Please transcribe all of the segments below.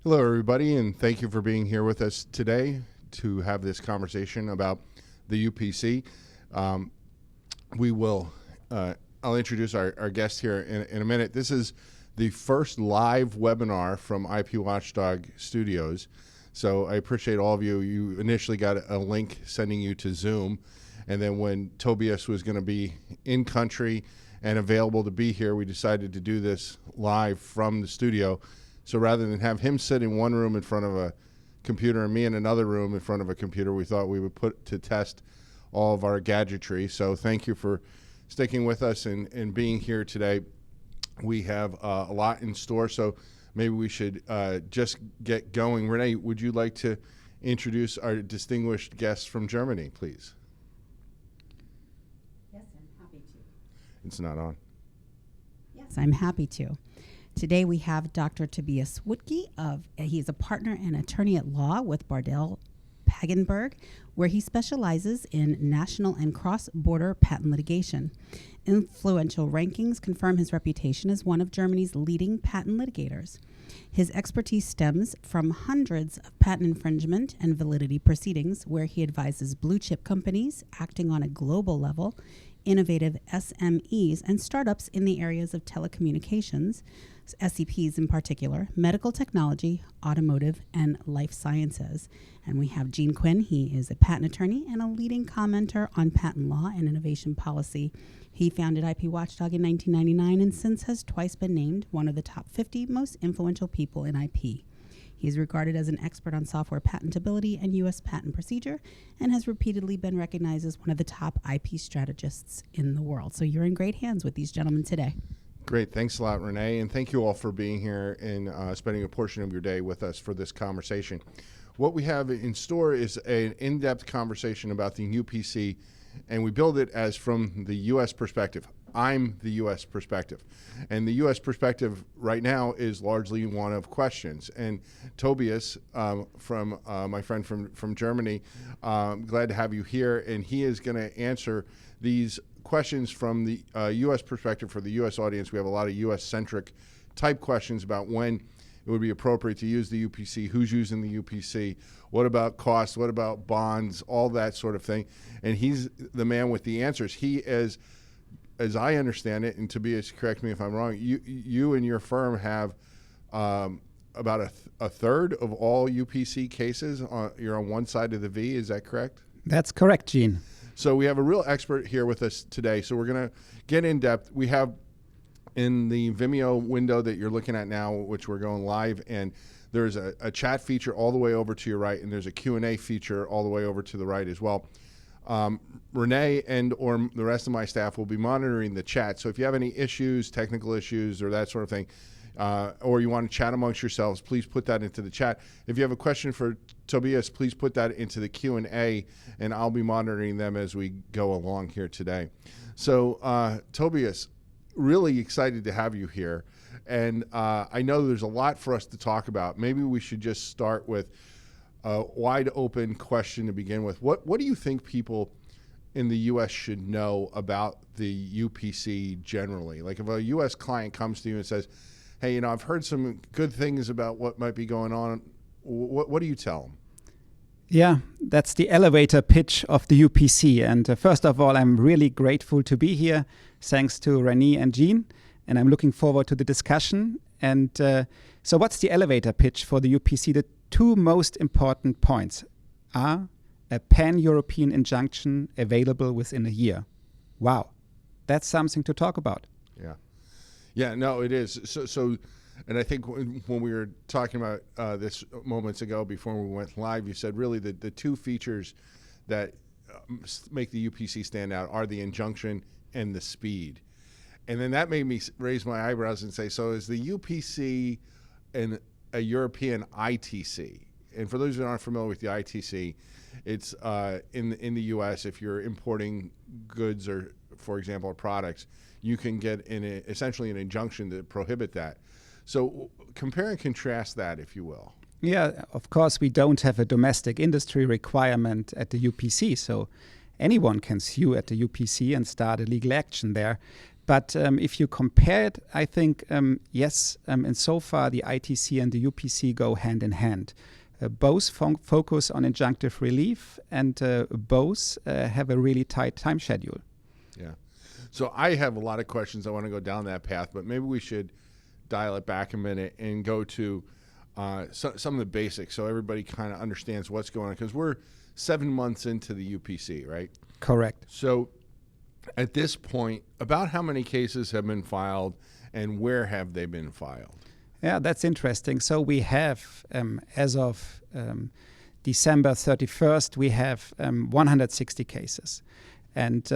Hello, everybody, and thank you for being here with us today to have this conversation about the UPC. I'll introduce our guest here in a minute. This is the first live webinar from IP Watchdog Studios. So I appreciate all of you. You initially got a link sending you to Zoom, and then when Tobias was going to be in country and available to be here, we decided to do this live from the studio. So rather than have him sit in one room in front of a computer and me in another room in front of a computer, we thought we would put to test all of our gadgetry. So thank you for sticking with us and being here today. We have a lot in store, so maybe we should just get going. Renee, would you like to introduce our distinguished guests from Germany, please? Yes, I'm happy to. It's not on. Yes, I'm happy to. Today we have Dr. Tobias Wuttke. He is a partner and attorney at law with Bardehle Pagenberg, where he specializes in national and cross-border patent litigation. Influential rankings confirm his reputation as one of Germany's leading patent litigators. His expertise stems from hundreds of patent infringement and validity proceedings, where he advises blue-chip companies acting on a global level, innovative SMEs, and startups in the areas of telecommunications, SEPs in particular, medical technology, automotive, and life sciences. And we have Gene Quinn. He is a patent attorney and a leading commenter on patent law and innovation policy. He founded IP Watchdog in 1999 and since has twice been named one of the top 50 most influential people in IP. He is regarded as an expert on software patentability and U.S. patent procedure and has repeatedly been recognized as one of the top IP strategists in the world. So you're in great hands with these gentlemen today. Great. Thanks a lot, Renee. And thank you all for being here and spending a portion of your day with us for this conversation. What we have in store is an in-depth conversation about the UPC, and we build it as from the U.S. perspective. I'm the U.S. perspective. And the U.S. perspective right now is largely one of questions. And Tobias, from my friend from Germany, glad to have you here. And he is going to answer these questions from the U.S. perspective for the U.S. audience. We have a lot of U.S.-centric type questions about when it would be appropriate to use the UPC, who's using the UPC, what about costs, what about bonds, all that sort of thing. And he's the man with the answers. He is, as I understand it, and Tobias, correct me if I'm wrong, you and your firm have about a third of all UPC cases. You're on one side of the V, is that correct? That's correct, Gene. So we have a real expert here with us today. So we're going to get in depth. We have in the Vimeo window that you're looking at now, which we're going live, and there's a chat feature all the way over to your right, and there's a Q&A feature all the way over to the right as well. Renee or the rest of my staff will be monitoring the chat. So if you have any issues, technical issues, or that sort of thing, or you want to chat amongst yourselves, please put that into the chat. If you have a question for Tobias, please put that into the Q&A, and I'll be monitoring them as we go along here today. So Tobias, really excited to have you here. And I know there's a lot for us to talk about. Maybe we should just start with a wide open question to begin with. What do you think people in the U.S. should know about the UPC generally? Like if a U.S. client comes to you and says, hey, I've heard some good things about what might be going on, what do you tell them? Yeah, that's the elevator pitch of the UPC. And first of all, I'm really grateful to be here. Thanks to Renee and Gene. And I'm looking forward to the discussion. And so what's the elevator pitch for the UPC? The two most important points are a pan-European injunction available within a year. Wow, that's something to talk about. Yeah. Yeah, no, it is. So, and I think when we were talking about this moments ago before we went live, you said really the two features that make the UPC stand out are the injunction and the speed. And then that made me raise my eyebrows and say, so is the UPC a European ITC? And for those who aren't familiar with the ITC, it's in the U.S. if you're importing goods or, for example, products, you can get essentially an injunction to prohibit that. So compare and contrast that, if you will. Yeah, of course, we don't have a domestic industry requirement at the UPC, so anyone can sue at the UPC and start a legal action there. But if you compare it, I think, yes, and so far the ITC and the UPC go hand in hand. Both focus on injunctive relief, and both have a really tight time schedule. Yeah. So I have a lot of questions. I want to go down that path, but maybe we should dial it back a minute and go to some of the basics so everybody kind of understands what's going on, because we're 7 months into the UPC, right? Correct. So at this point, about how many cases have been filed and where have they been filed? Yeah, that's interesting. So we have, as of December 31st, we have 160 cases. And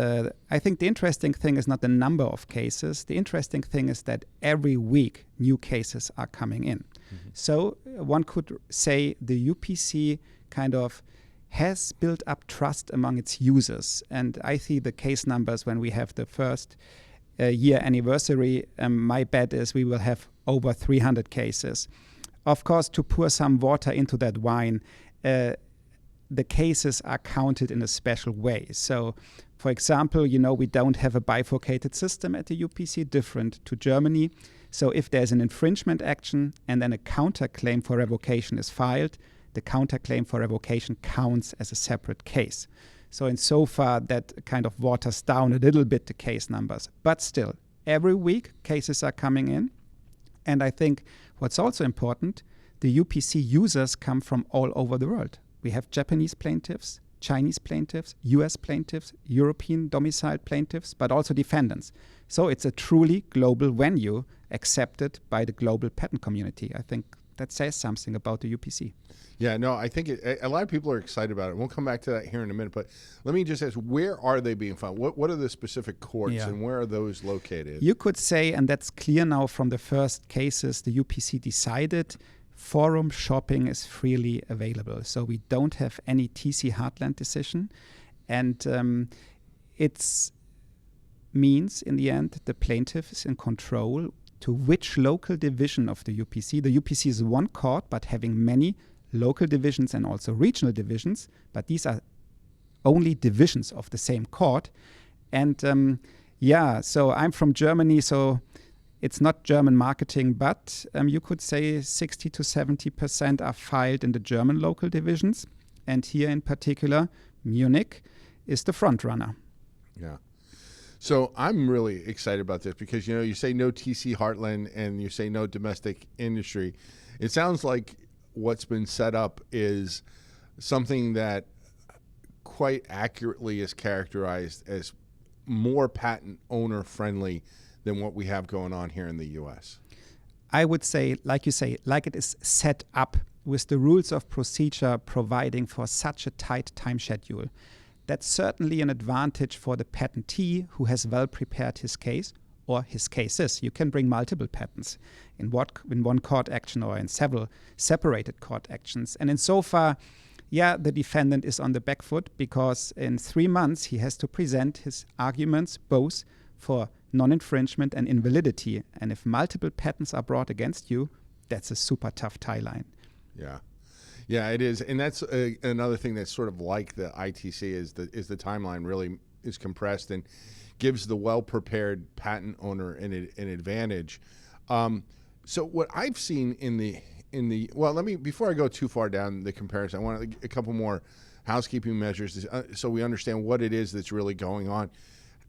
I think the interesting thing is not the number of cases. The interesting thing is that every week new cases are coming in. Mm-hmm. So one could say the UPC kind of has built up trust among its users. And I see the case numbers when we have the first year anniversary. My bet is we will have over 300 cases. Of course, to pour some water into that wine, the cases are counted in a special way. So, for example, we don't have a bifurcated system at the UPC, different to Germany. So if there's an infringement action and then a counterclaim for revocation is filed, the counterclaim for revocation counts as a separate case. So in so far, that kind of waters down a little bit the case numbers. But still, every week cases are coming in. And I think what's also important, the UPC users come from all over the world. We have Japanese plaintiffs, Chinese plaintiffs, US plaintiffs, European domiciled plaintiffs, but also defendants. So it's a truly global venue accepted by the global patent community. I think that says something about the UPC. Yeah, no, I think a lot of people are excited about it. We'll come back to that here in a minute, but let me just ask, where are they being filed? What are the specific courts and where are those located? You could say, and that's clear now from the first cases, the UPC decided forum shopping is freely available. So we don't have any TC Heartland decision. And it means, in the end, the plaintiff is in control to which local division of the UPC. The UPC is one court, but having many local divisions and also regional divisions. But these are only divisions of the same court. And so I'm from Germany, so it's not German marketing, but you could say 60 to 70% are filed in the German local divisions. And here in particular, Munich is the front runner. Yeah. So I'm really excited about this because, you say no TC Heartland and you say no domestic industry. It sounds like what's been set up is something that quite accurately is characterized as more patent owner friendly than what we have going on here in the U.S. I would say, like you say, like it is set up with the rules of procedure providing for such a tight time schedule. That's certainly an advantage for the patentee who has well prepared his case or his cases. You can bring multiple patents in one court action or in several separated court actions. And in so far, the defendant is on the back foot because in 3 months he has to present his arguments both for non-infringement and invalidity. And if multiple patents are brought against you, that's a super tough tie line. Yeah. Yeah, it is. And that's another thing that's sort of like the ITC is the timeline really is compressed and gives the well-prepared patent owner an advantage. So what I've seen before I go too far down the comparison, I want a couple more housekeeping measures so we understand what it is that's really going on.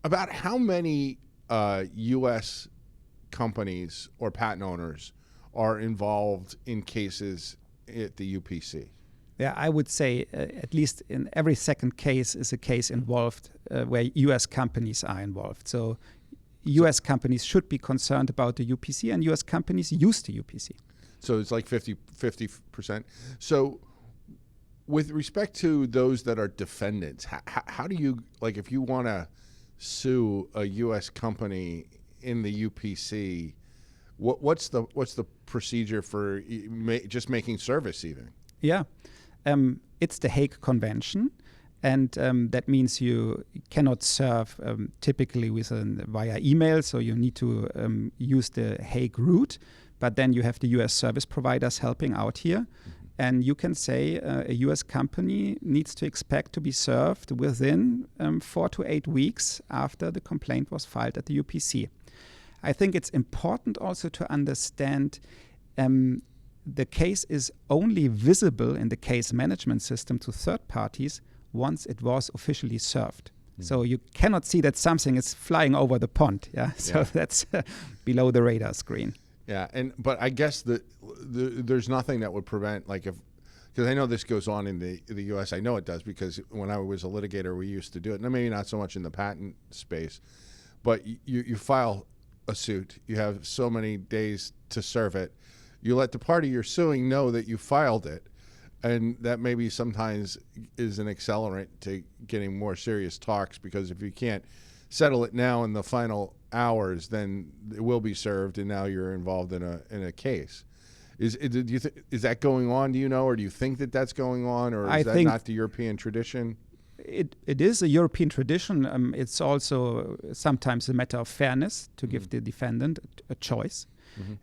About how many U.S. companies or patent owners are involved in cases at the UPC? Yeah, I would say at least in every second case is a case involved where U.S. companies are involved. So U.S. companies should be concerned about the UPC and U.S. companies use the UPC. So it's like 50%. So with respect to those that are defendants, how do you, if you want to sue a U.S. company in the UPC, what's the procedure for just making service even? Yeah, it's the Hague Convention, and that means you cannot serve typically via email, so you need to use the Hague route, but then you have the U.S. service providers helping out here. And you can say a US company needs to expect to be served within 4 to 8 weeks after the complaint was filed at the UPC. I think it's important also to understand the case is only visible in the case management system to third parties once it was officially served. So you cannot see that something is flying over the pond. So that's below the radar screen. Yeah, but I guess there's nothing that would prevent, like, because I know this goes on in the U.S. I know it does, because when I was a litigator, we used to do it. Now, maybe not so much in the patent space, but you file a suit. You have so many days to serve it. You let the party you're suing know that you filed it, and that maybe sometimes is an accelerant to getting more serious talks, because if you can't settle it now in the final hours, then it will be served, and now you're involved in a case. Is that going on? Do you know, or do you think that that's going on, or is that not the European tradition? It is a European tradition. It's also sometimes a matter of fairness to give the defendant a choice,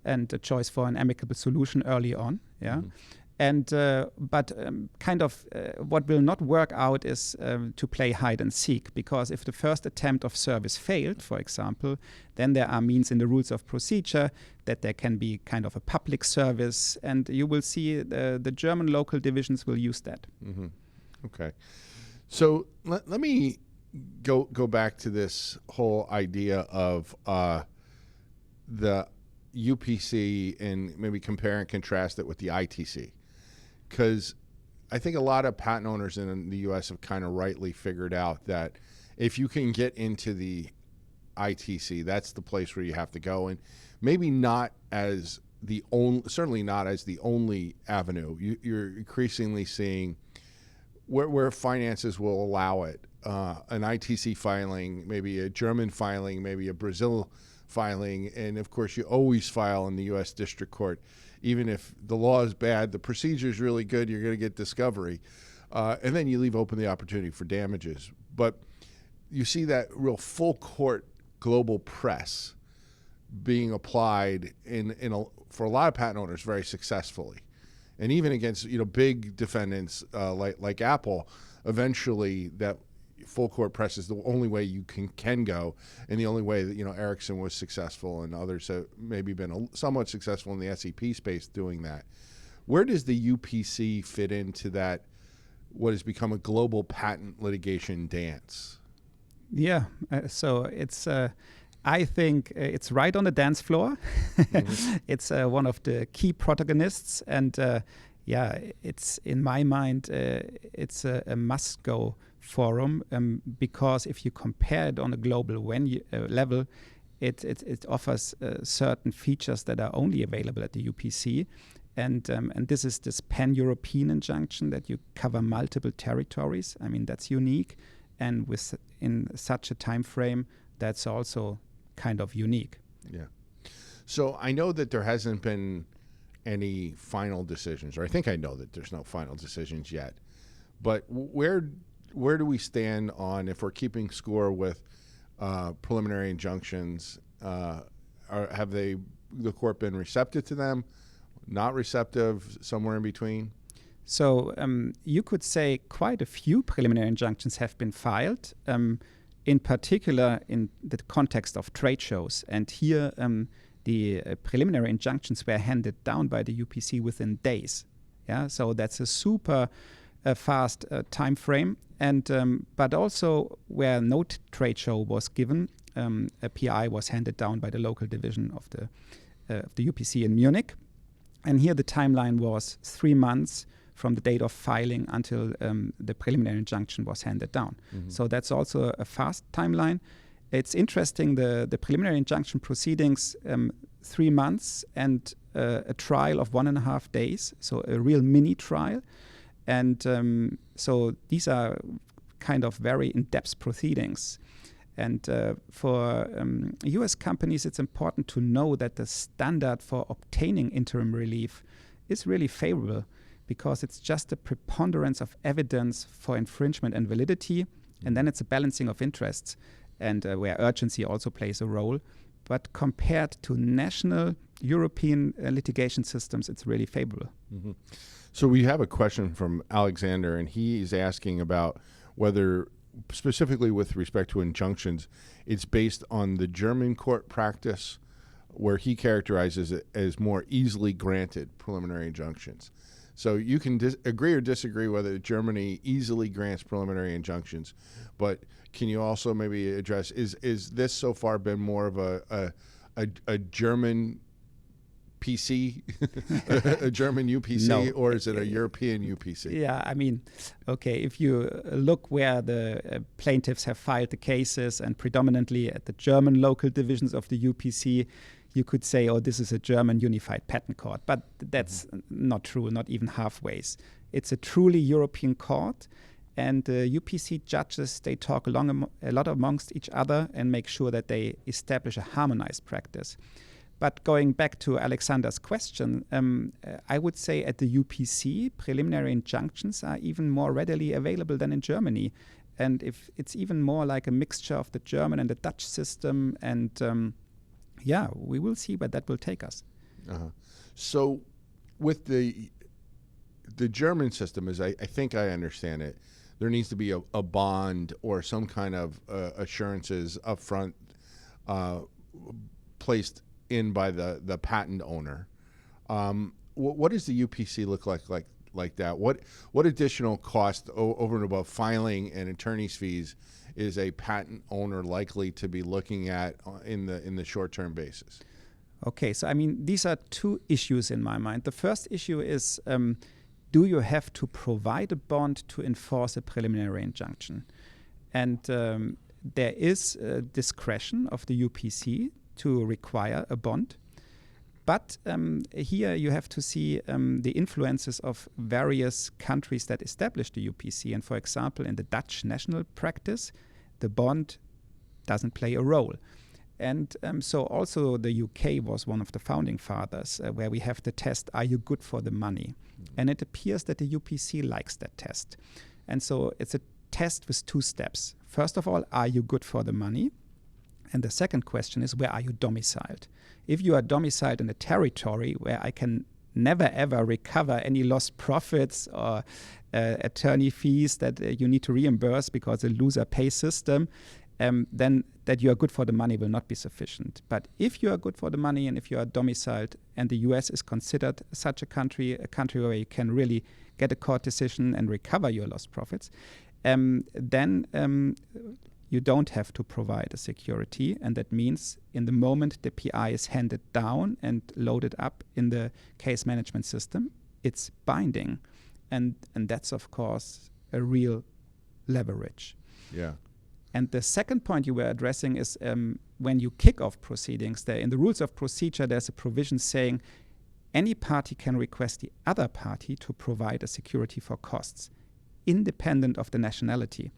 and a choice for an amicable solution early on. And but what will not work out is to play hide and seek, because if the first attempt of service failed, for example, then there are means in the rules of procedure that there can be kind of a public service, and you will see the German local divisions will use that. Okay, so let me go back to this whole idea of the UPC and maybe compare and contrast it with the ITC. Because I think a lot of patent owners in the U.S. have kind of rightly figured out that if you can get into the ITC, that's the place where you have to go, and maybe not as the only, certainly not as the only avenue. You're increasingly seeing where finances will allow it, an ITC filing, maybe a German filing, maybe a Brazil filing, and of course you always file in the U.S. District Court. Even if the law is bad, the procedure is really good, you're going to get discovery. And then you leave open the opportunity for damages. But you see that real full court global press being applied for a lot of patent owners very successfully. And even against big defendants like Apple, eventually that full court press is the only way you can go, and the only way that Ericsson was successful, and others have maybe been somewhat successful in the SEP space doing that. Where does the UPC fit into that, what has become a global patent litigation dance? So it's I think it's right on the dance floor. It's one of the key protagonists, and it's, in my mind, it's a must-go forum, because if you compare it on a global level, it offers certain features that are only available at the UPC, and this is this pan-European injunction that you cover multiple territories. I mean, that's unique, and in such a time frame, that's also kind of unique. Yeah. So I know that there hasn't been any final decisions, or I think I know that there's no final decisions yet, but where do we stand on, if we're keeping score with preliminary injunctions? Have the court been receptive to them, not receptive, somewhere in between? So you could say quite a few preliminary injunctions have been filed, in particular in the context of trade shows. And here the preliminary injunctions were handed down by the UPC within days. So that's a super fast time frame. And but also where no trade show was given, a PI was handed down by the local division of the UPC in Munich. And here the timeline was 3 months from the date of filing until the preliminary injunction was handed down. So that's also a fast timeline. It's interesting, the preliminary injunction proceedings, 3 months and a trial of 1.5 days, so a real mini trial. And so these are kind of very in-depth proceedings. And for US companies, it's important to know that the standard for obtaining interim relief is really favorable, because it's just a preponderance of evidence for infringement and validity, and then it's a balancing of interests, and where urgency also plays a role. But compared to national European litigation systems, it's really favorable. Mm-hmm. So we have a question from Alexander, and he is asking about whether, specifically with respect to injunctions, it's based on the German court practice, where he characterizes it as more easily granted preliminary injunctions. So you can agree or disagree whether Germany easily grants preliminary injunctions, but can you also maybe address, is this so far been more of a German PC, a German UPC, No. or is it a European UPC? Yeah, I mean, okay, if you look where the plaintiffs have filed the cases, and predominantly at the German local divisions of the UPC, you could say, oh, this is a German unified patent court. But that's not true, not even halfways. It's a truly European court. And UPC judges, they talk a lot amongst each other and make sure that they establish a harmonized practice. But going back to Alexander's question, I would say at the UPC, preliminary injunctions are even more readily available than in Germany. And if it's even more like a mixture of the German and the Dutch system. And yeah, we will see where that will take us. Uh-huh. So with the German system, as I think I understand it, there needs to be a bond or some kind of assurances up front placed in by the patent owner. What does the UPC look like that? What additional cost over and above filing and attorney's fees is a patent owner likely to be looking at in the short-term basis? Okay, so I mean, these are two issues in my mind. The first issue is, do you have to provide a bond to enforce a preliminary injunction? And there is discretion of the UPC to require a bond. But here you have to see the influences of various countries that established the UPC. And for example, in the Dutch national practice, the bond doesn't play a role. And so also the UK was one of the founding fathers where we have the test, are you good for the money? And it appears that the UPC likes that test. And so it's a test with two steps. First of all, are you good for the money? And the second question is, where are you domiciled? If you are domiciled in a territory where I can never ever recover any lost profits or attorney fees that you need to reimburse because a loser pay system, then that you are good for the money will not be sufficient. But if you are good for the money and if you are domiciled and the US is considered such a country where you can really get a court decision and recover your lost profits, then you don't have to provide a security. And that means in the moment the PI is handed down and loaded up in the case management system, it's binding. And that's, of course, a real leverage. Yeah. And the second point you were addressing is when you kick off proceedings, there in the rules of procedure, there's a provision saying any party can request the other party to provide a security for costs, independent of the nationality.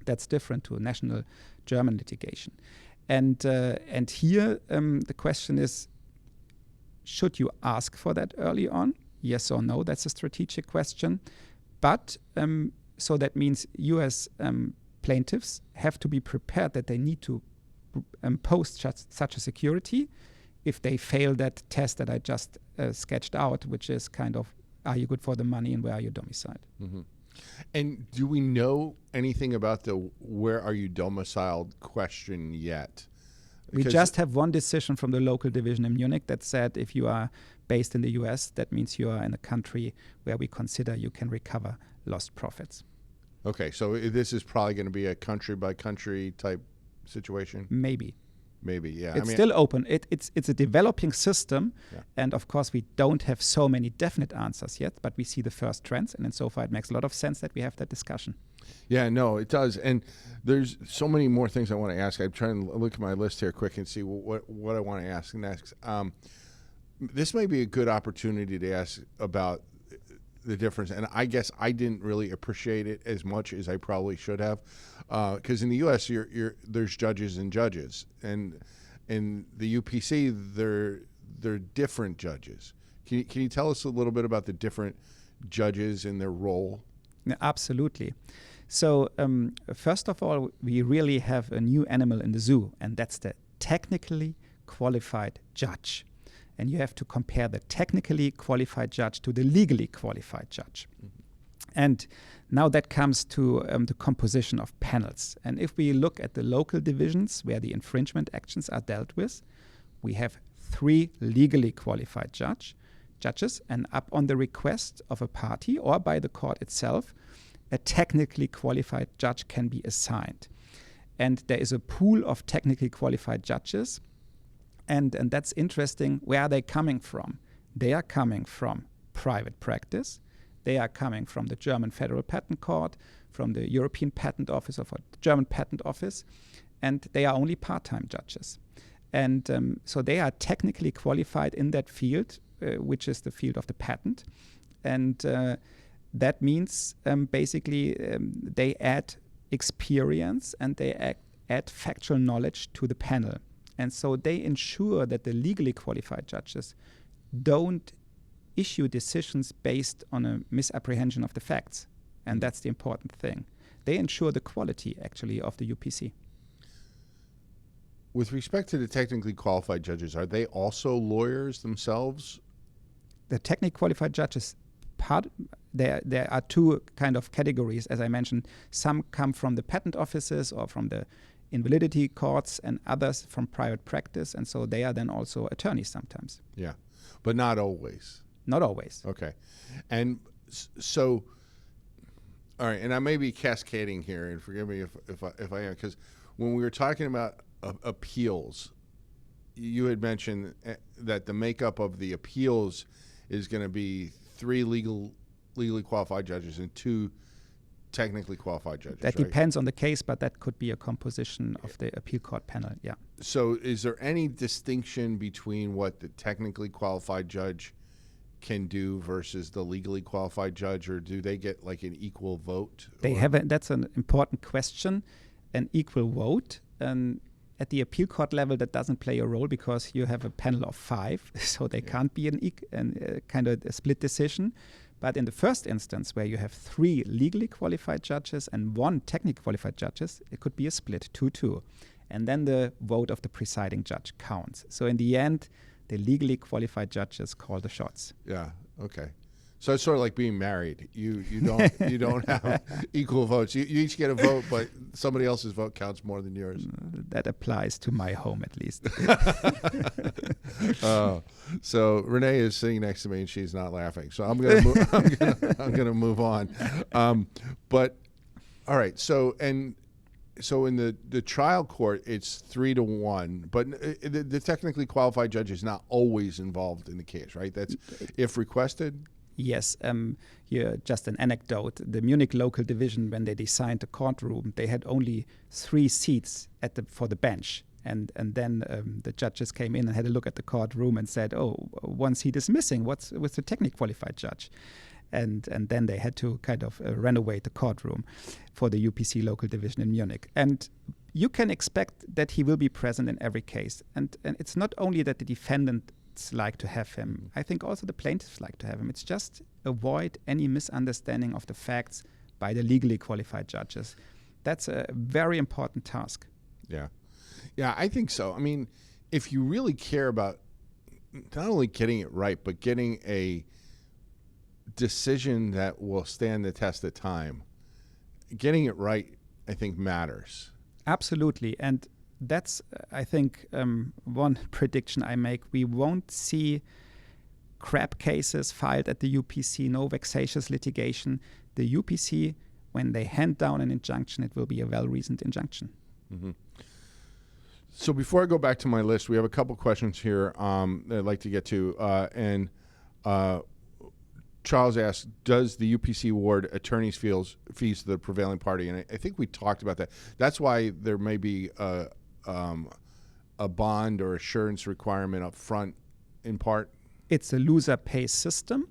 That's different to national German litigation. And here the question is, should you ask for that early on? Yes or no? That's a strategic question. But so that means you as plaintiffs have to be prepared that they need to impose such a security if they fail that test that I just sketched out, which is kind of, are you good for the money and where are you domiciled? Mm-hmm. And do we know anything about the where are you domiciled question yet? We just have one decision from the local division in Munich that said if you are based in the US, that means you are in a country where we consider you can recover lost profits. Okay, so this is probably going to be a country-by-country type situation? Maybe, yeah. It's still open. It's a developing system, yeah. And of course we don't have so many definite answers yet, but we see the first trends, and so far it makes a lot of sense that we have that discussion. Yeah, no, it does. And there's so many more things I want to ask. I'm trying to look at my list here quick and see what I want to ask next. This may be a good opportunity to ask about the difference, and I guess I didn't really appreciate it as much as I probably should have, because in the U.S. there's judges and judges, and in the UPC they're different judges. Can you tell us a little bit about the different judges and their role? Yeah, absolutely. So first of all, we really have a new animal in the zoo, and that's the technically qualified judge. and you have to compare the technically qualified judge to the legally qualified judge. And now that comes to the composition of panels. And if we look at the local divisions where the infringement actions are dealt with, we have 3 legally qualified judges, and up on the request of a party or by the court itself, a technically qualified judge can be assigned. And there is a pool of technically qualified judges, and that's interesting. Where are they coming from? They are coming from private practice. They are coming from the German Federal Patent Court, from the European Patent Office, or the German Patent Office, and they are only part-time judges. And so they are technically qualified in that field, which is the field of the patent. And that means basically they add experience and they add factual knowledge to the panel. And so they ensure that the legally qualified judges don't issue decisions based on a misapprehension of the facts. And that's the important thing. They ensure the quality, actually, of the UPC. With respect to the technically qualified judges, are they also lawyers themselves? The technically qualified judges, there are 2 kind of categories, as I mentioned. Some come from the patent offices or from the invalidity courts, and others from private practice, and so they are then also attorneys sometimes. Yeah, but not always. Not always. Okay. And so, all right, and I may be cascading here, and forgive me if I am, because when we were talking about appeals, you had mentioned that the makeup of the appeals is going to be 3 legally qualified judges and 2 technically qualified judges. That right? depends on the case, but that could be a composition of the appeal court panel, yeah. So is there any distinction between what the technically qualified judge can do versus the legally qualified judge, or do they get like an equal vote? That's an important question, an equal vote. At the appeal court level, that doesn't play a role because you have a panel of 5, so they can't be kind of a split decision. But in the first instance, where you have 3 legally qualified judges and 1 technically qualified judges, it could be a split, 2-2. And then the vote of the presiding judge counts. So in the end, the legally qualified judges call the shots. Yeah, okay. So it's sort of like being married. You don't have equal votes. You each get a vote, but somebody else's vote counts more than yours. That applies to my home, at least. So Renee is sitting next to me, and she's not laughing. So I'm gonna move on. But all right. So in the trial court, it's 3-1, but the technically qualified judge is not always involved in the case, right? That's if requested. Yes, here just an anecdote. The Munich local division, when they designed the courtroom, they had only 3 seats for the bench. And then the judges came in and had a look at the courtroom and said, oh, 1 seat is missing. What's with the technically qualified judge? And then they had to kind of renovate the courtroom for the UPC local division in Munich. And you can expect that he will be present in every case. And it's not only that the defendant like to have him. I think also the plaintiffs like to have him. It's just avoid any misunderstanding of the facts by the legally qualified judges. That's a very important task. Yeah. Yeah, I think so. I mean, if you really care about not only getting it right, but getting a decision that will stand the test of time, getting it right, I think, matters. Absolutely. And that's, I think, one prediction I make. We won't see crap cases filed at the UPC, no vexatious litigation. The UPC, when they hand down an injunction, it will be a well-reasoned injunction. Mm-hmm. So before I go back to my list, we have a couple questions here that I'd like to get to. And Charles asked, does the UPC award attorney's fees to the prevailing party? And I think we talked about that. That's why there may be a bond or assurance requirement up front in part? It's a loser pays system,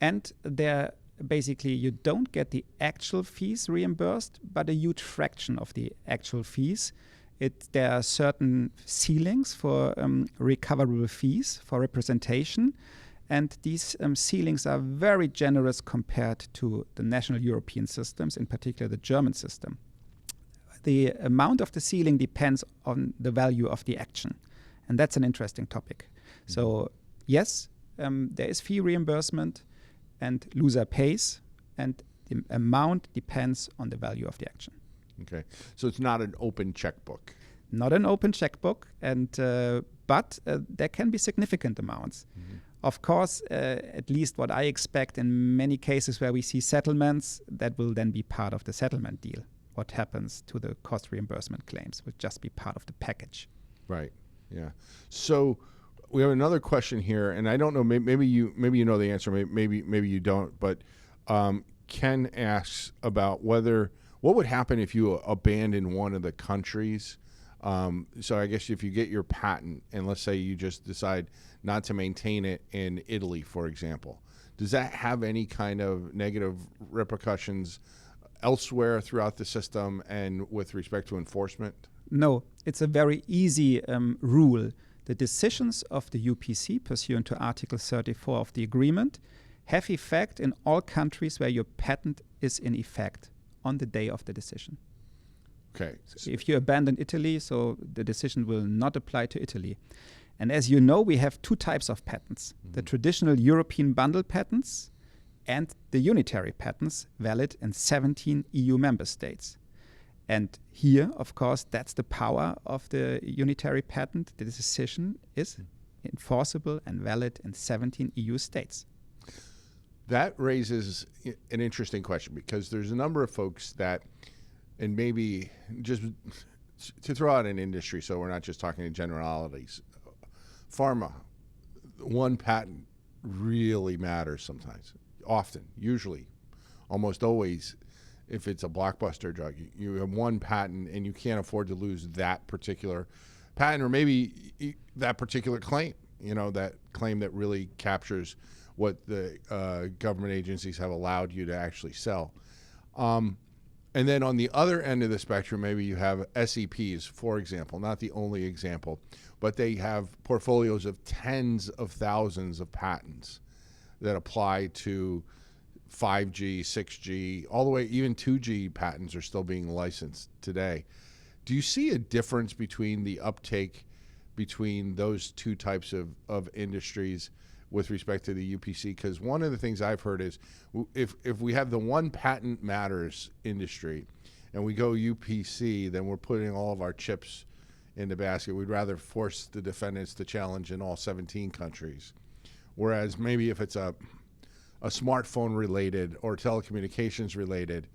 and there basically you don't get the actual fees reimbursed, but a huge fraction of the actual fees. There are certain ceilings for recoverable fees for representation, and these ceilings are very generous compared to the national European systems, in particular the German system. The amount of the ceiling depends on the value of the action, and that's an interesting topic. So yes, there is fee reimbursement and loser pays, and the amount depends on the value of the action. Okay. So it's not an open checkbook. Not an open checkbook, and but there can be significant amounts. Of course, at least what I expect in many cases where we see settlements, that will then be part of the settlement deal. What happens to the cost reimbursement claims will just be part of the package. Right. Yeah. So we have another question here, and I don't know. Maybe you know the answer. Maybe you don't. But Ken asks about what would happen if you abandon one of the countries. So I guess if you get your patent, and let's say you just decide not to maintain it in Italy, for example, does that have any kind of negative repercussions elsewhere throughout the system and with respect to enforcement? No, it's a very easy rule. The decisions of the UPC pursuant to Article 34 of the agreement have effect in all countries where your patent is in effect on the day of the decision. Okay. So if you abandon Italy, so the decision will not apply to Italy. And as you know, we have two types of patents. The traditional European bundle patents and the unitary patents valid in 17 EU member states. And here, of course, that's the power of the unitary patent. The decision is enforceable and valid in 17 EU states. That raises an interesting question, because there's a number of folks that, and maybe just to throw out an industry so we're not just talking in generalities, pharma, one patent really matters sometimes, often, usually, almost always. If it's a blockbuster drug, you have one patent and you can't afford to lose that particular patent, or maybe that particular claim, that claim that really captures what the government agencies have allowed you to actually sell. And then on the other end of the spectrum, maybe you have SEPs, for example, not the only example, but they have portfolios of tens of thousands of patents that apply to 5G, 6G, all the way, even 2G patents are still being licensed today. Do you see a difference between the uptake between those two types of industries with respect to the UPC? Because one of the things I've heard is if we have the one patent matters industry and we go UPC, then we're putting all of our chips in the basket. We'd rather force the defendants to challenge in all 17 countries. Whereas maybe if it's a smartphone related or telecommunications related,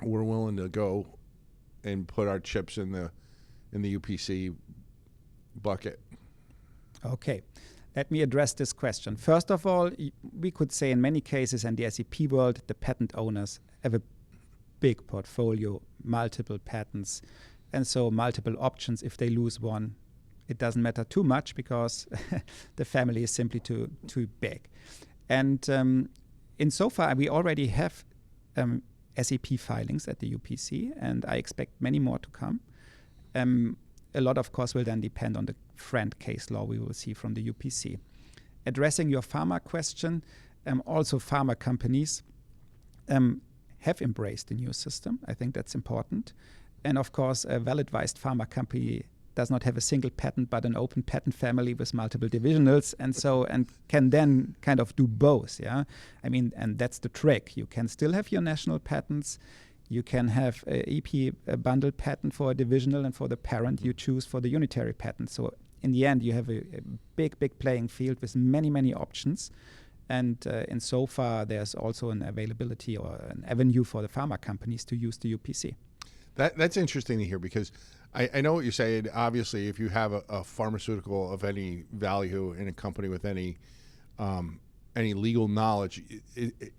we're willing to go and put our chips in the UPC bucket. Okay, let me address this question. First of all, we could say in many cases in the SEP world, the patent owners have a big portfolio, multiple patents, and so multiple options. If they lose one, it doesn't matter too much because the family is simply too big. And insofar, we already have SEP filings at the UPC, and I expect many more to come. A lot, of course, will then depend on the friend case law we will see from the UPC. Addressing your pharma question, also pharma companies have embraced the new system. I think that's important. And of course, a well-advised pharma company does not have a single patent, but an open patent family with multiple divisionals, and can then kind of do both. Yeah, I mean, and that's the trick. You can still have your national patents. You can have a bundle patent for a divisional, and for the parent you choose for the unitary patent. So in the end, you have a big playing field with many options. And in so far, there's also an availability or an avenue for the pharma companies to use the UPC. That's interesting to hear, because I know what you're saying. Obviously, if you have a pharmaceutical of any value in a company with any legal knowledge,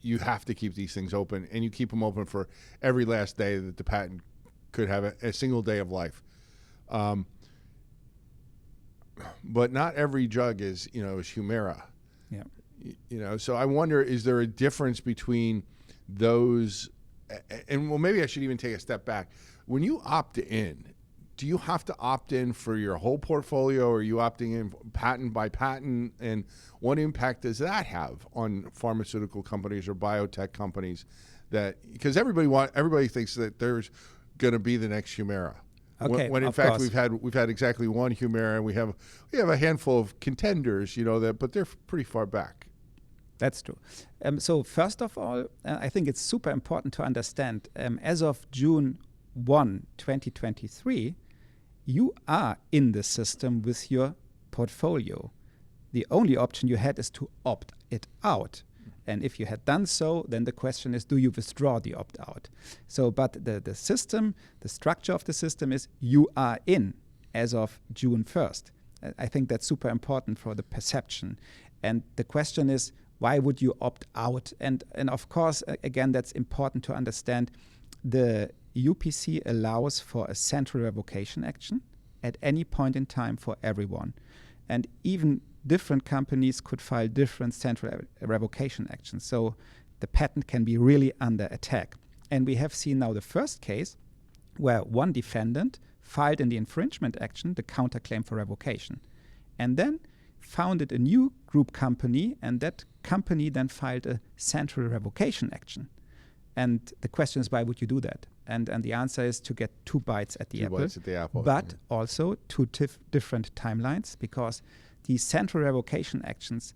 you have to keep these things open, and you keep them open for every last day that the patent could have a single day of life. But not every drug is Humira. Yeah. So I wonder, is there a difference between those? And well, maybe I should even take a step back. When you opt in, do you have to opt in for your whole portfolio, or are you opting in patent by patent? And what impact does that have on pharmaceutical companies or biotech companies? Because everybody thinks that there's going to be the next Humira. Okay, when in of fact course. we've had exactly one Humira, and we have a handful of contenders, but they're pretty far back. That's true. So first of all, I think it's super important to understand, as of June 1, 2023, you are in the system with your portfolio. The only option you had is to opt it out. And if you had done so, then the question is, do you withdraw the opt-out? So, but the system, the structure of the system is you are in as of June 1st. I think that's super important for the perception. And the question is, why would you opt out? And of course, again, that's important to understand. The UPC allows for a central revocation action at any point in time for everyone. And even different companies could file different central revocation actions. So the patent can be really under attack. And we have seen now the first case where one defendant filed in the infringement action the counterclaim for revocation, and then founded a new group company, and that company then filed a central revocation action. And the question is, why would you do that? And the answer is to get two bites at the apple. But also two different timelines, because the central revocation actions,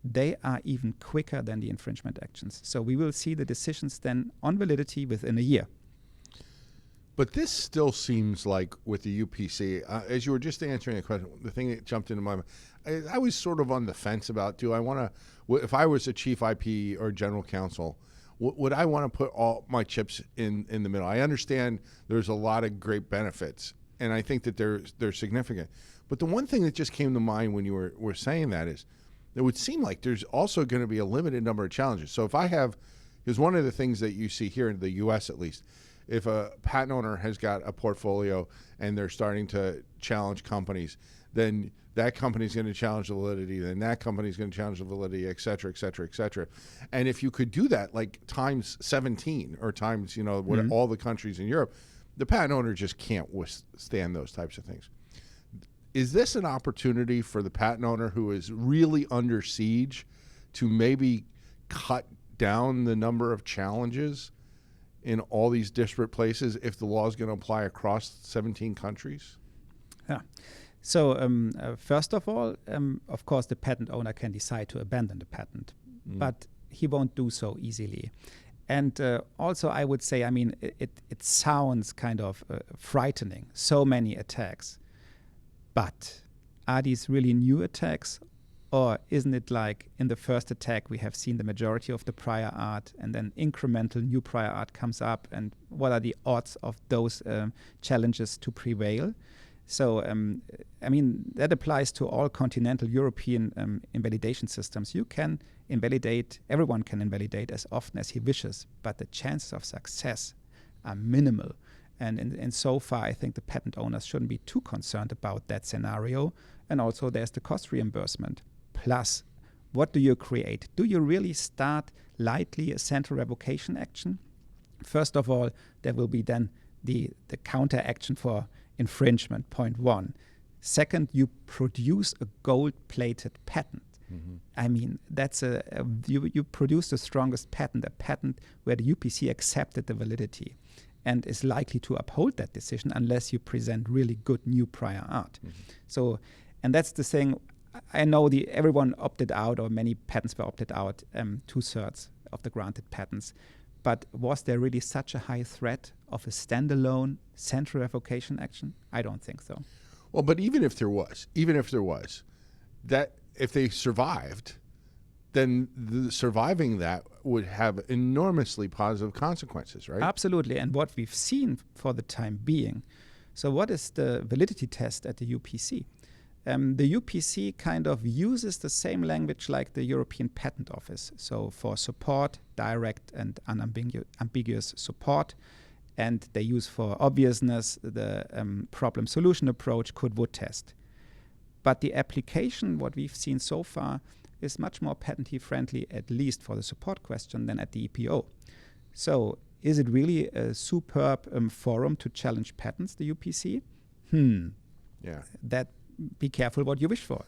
they are even quicker than the infringement actions. So we will see the decisions then on validity within a year. But this still seems like with the UPC, as you were just answering the question, the thing that jumped into my mind, I was sort of on the fence about, do I want to, if I was a chief IP or general counsel, would I want to put all my chips in the middle? I understand there's a lot of great benefits, and I think that they're significant. But the one thing that just came to mind when you were saying that is, it would seem like there's also going to be a limited number of challenges. So if I have, because one of the things that you see here in the U.S. at least, if a patent owner has got a portfolio and they're starting to challenge companies, then that company's going to challenge the validity, then that company's going to challenge the validity, et cetera, et cetera, et cetera. And if you could do that like times 17 or times, all the countries in Europe, the patent owner just can't withstand those types of things. Is this an opportunity for the patent owner who is really under siege to maybe cut down the number of challenges in all these disparate places if the law is going to apply across 17 countries? Yeah. So first of all, of course, the patent owner can decide to abandon the patent, but he won't do so easily. And also, I would say, it sounds kind of frightening, so many attacks. But are these really new attacks? Or isn't it like in the first attack we have seen the majority of the prior art, and then incremental new prior art comes up, and what are the odds of those challenges to prevail? So, that applies to all continental European invalidation systems. You can invalidate, everyone can invalidate as often as he wishes, but the chances of success are minimal. And so far, I think the patent owners shouldn't be too concerned about that scenario. And also, there's the cost reimbursement. Plus, what do you create? Do you really start lightly a central revocation action? First of all, there will be then the counter action for infringement, point one. Second, you produce a gold-plated patent. That's you produce the strongest patent, a patent where the UPC accepted the validity and is likely to uphold that decision unless you present really good new prior art. So, and that's the thing. I know everyone opted out, or many patents were opted out, 2/3 of the granted patents. But was there really such a high threat of a standalone central revocation action? I don't think so. Well, but even if there was, that if they survived, then surviving that would have enormously positive consequences, right? Absolutely. And what we've seen for the time being. So what is the validity test at the UPC? The UPC kind of uses the same language like the European Patent Office. So for support, direct and unambiguous support. And they use for obviousness the problem solution approach, could-would test. But the application, what we've seen so far, is much more patentee friendly, at least for the support question, than at the EPO. So is it really a superb forum to challenge patents, the UPC? Yeah. Be careful what you wish for.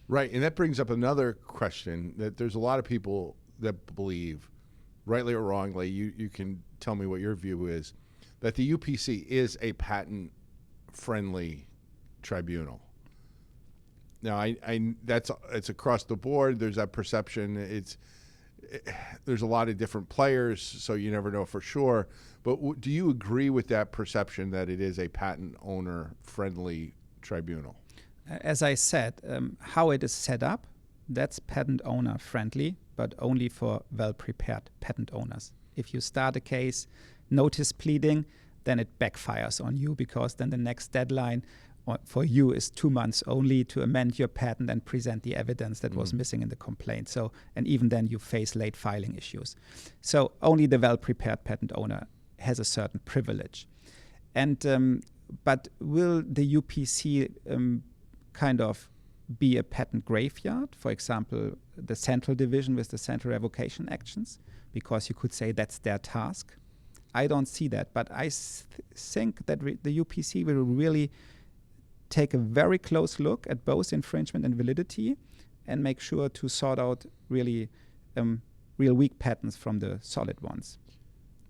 Right, and that brings up another question, that there's a lot of people that believe, rightly or wrongly, you can tell me what your view is, that the UPC is a patent-friendly tribunal. Now, it's across the board. There's that perception. There's a lot of different players, so you never know for sure. But do you agree with that perception that it is a patent owner-friendly tribunal? As I said, how it is set up, that's patent owner friendly, but only for well-prepared patent owners. If you start a case, notice pleading, then it backfires on you, because then the next deadline for you is 2 months only to amend your patent and present the evidence that was missing in the complaint. So, and even then you face late filing issues. So only the well-prepared patent owner has a certain privilege. And but will the UPC kind of be a patent graveyard? For example, the central division with the central revocation actions, because you could say that's their task. I don't see that, but I think that the UPC will really take a very close look at both infringement and validity and make sure to sort out really real weak patents from the solid ones.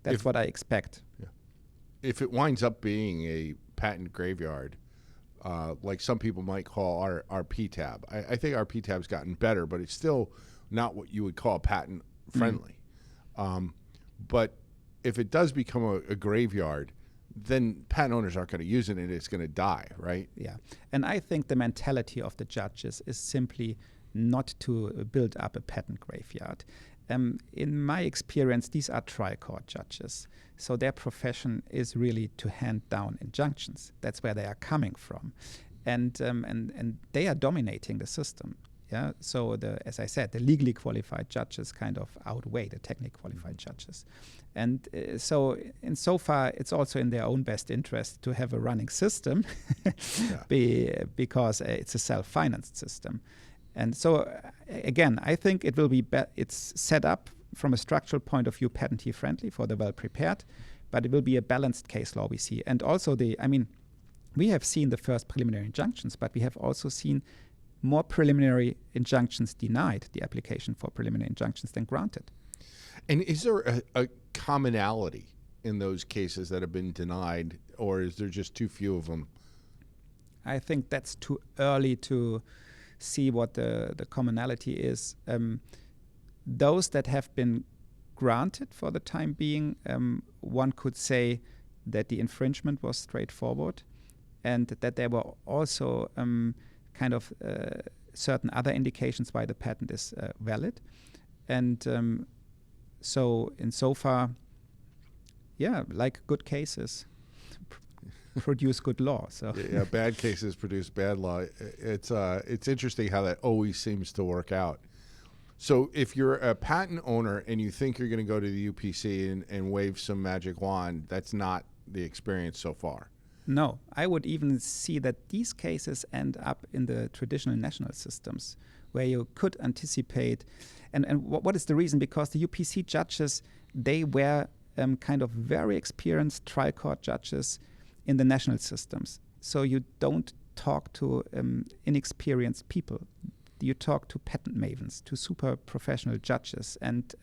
That's what I expect. Yeah. If it winds up being a patent graveyard, like some people might call our PTAB, I think our PTAB's gotten better, but it's still not what you would call patent friendly. But if it does become a graveyard, then patent owners aren't going to use it and it's going to die, right? Yeah. And I think the mentality of the judges is simply not to build up a patent graveyard. In my experience, these are trial court judges. So their profession is really to hand down injunctions. That's where they are coming from. And they are dominating the system. Yeah. So as I said, the legally qualified judges kind of outweigh the technically qualified judges. And so insofar, it's also in their own best interest to have a running system because it's a self-financed system. And so, again, I think it will be it's set up from a structural point of view patentee friendly for the well-prepared, but it will be a balanced case law we see. And also we have seen the first preliminary injunctions, but we have also seen more preliminary injunctions denied, the application for preliminary injunctions, than granted. And is there a commonality in those cases that have been denied, or is there just too few of them? I think that's too early to see what the commonality is. Those that have been granted for the time being, one could say that the infringement was straightforward and that there were also kind of certain other indications why the patent is valid. And so insofar, like good cases produce good law. So yeah, bad cases produce bad law. It's interesting how that always seems to work out. So if you're a patent owner and you think you're going to go to the UPC and wave some magic wand, that's not the experience so far. No, I would even see that these cases end up in the traditional national systems where you could anticipate. And what is the reason? Because the UPC judges, they were kind of very experienced trial court judges in the national systems. So you don't talk to inexperienced people. You talk to patent mavens, to super professional judges, and